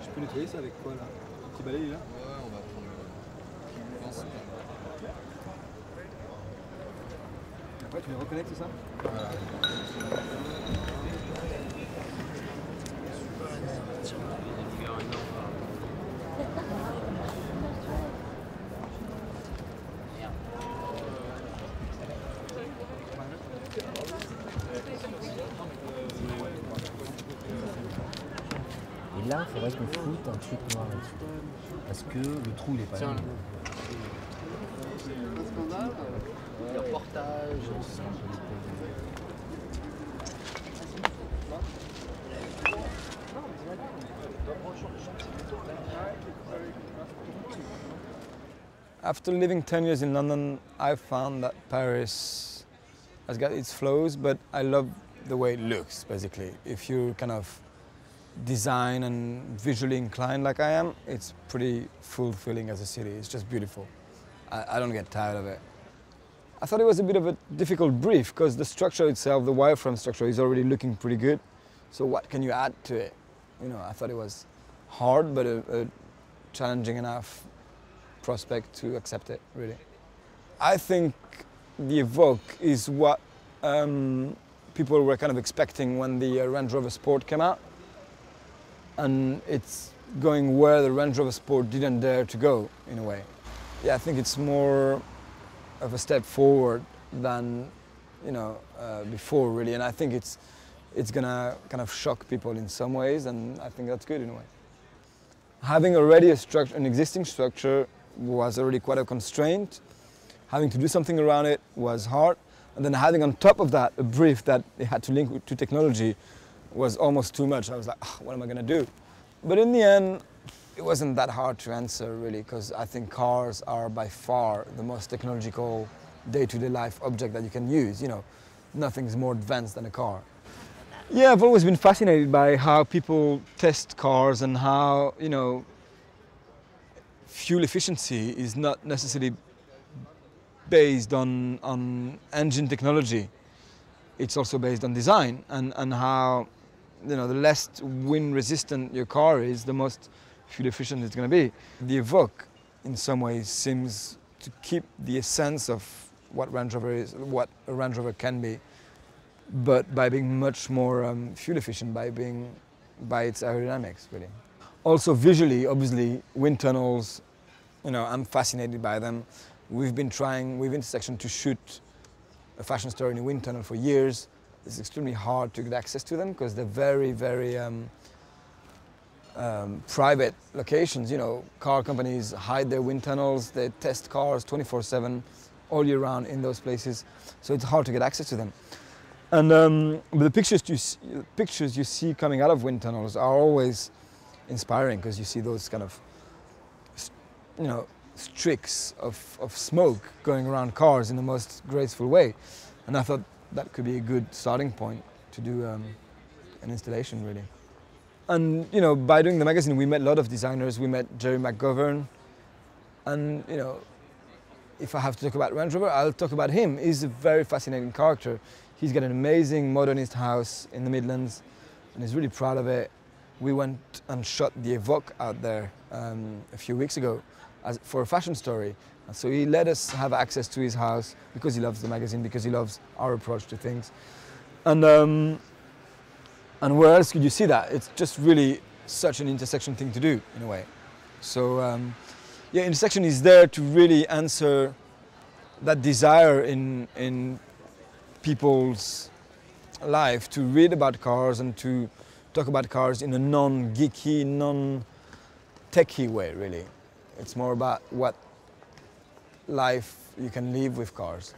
Je peux nettoyer ça avec quoi là? Un petit balai là? Ouais, on va prendre le pinceau là. Après tu les reconnectes ça? Et là, il faudrait qu'on foute un truc noir là-dessus. Parce que le trou, il est pas là. Un scandale, le reportage. After living 10 years in London, I found that Paris has got its flaws, but I love the way it looks, basically. If you're kind of design and visually inclined like I am, it's pretty fulfilling as a city. It's just beautiful. I don't get tired of it. I thought it was a bit of a difficult brief because the structure itself, the wireframe structure, is already looking pretty good. So what can you add to it? You know, I thought it was hard, but a challenging enough prospect to accept it, really. I think the Evoque is what people were kind of expecting when the Range Rover Sport came out. And it's going where the Range Rover Sport didn't dare to go, in a way. Yeah, I think it's more of a step forward than, you know, before, really. And I think it's gonna kind of shock people in some ways, and I think that's good in a way. Having already an existing structure was already quite a constraint. Having to do something around it was hard. And then having on top of that a brief that it had to link to technology was almost too much. I was like, oh, what am I going to do? But in the end, it wasn't that hard to answer, really, because I think cars are by far the most technological day-to-day life object that you can use. You know, nothing's more advanced than a car. Yeah, I've always been fascinated by how people test cars and how, you know, fuel efficiency is not necessarily based on engine technology. It's also based on design and how, you know, the less wind resistant your car is, the most fuel efficient it's going to be. The Evoque, in some ways, seems to keep the essence of what Range Rover is, what a Range Rover can be, but by being much more fuel efficient, by its aerodynamics, really. Also visually, obviously, wind tunnels, you know, I'm fascinated by them. We've been trying with Intersection to shoot a fashion store in a wind tunnel for years. It's extremely hard to get access to them because they're very, very private locations. You know, car companies hide their wind tunnels, they test cars 24/7, all year round in those places. So it's hard to get access to them. And the pictures you see coming out of wind tunnels are always inspiring because you see those kind of, you know, streaks of smoke going around cars in the most graceful way. And I thought that could be a good starting point to do an installation, really. And, you know, by doing the magazine, we met a lot of designers. We met Jerry McGovern. And, you know, if I have to talk about Range Rover, I'll talk about him. He's a very fascinating character. He's got an amazing modernist house in the Midlands, and he's really proud of it. We went and shot the Evoque out there a few weeks ago for a fashion story. And so he let us have access to his house because he loves the magazine, because he loves our approach to things. And where else could you see that? It's just really such an Intersection thing to do, in a way. So, yeah, Intersection is there to really answer that desire in people's life to read about cars and to talk about cars in a non-geeky, non-techy way, really. It's more about what life you can live with cars.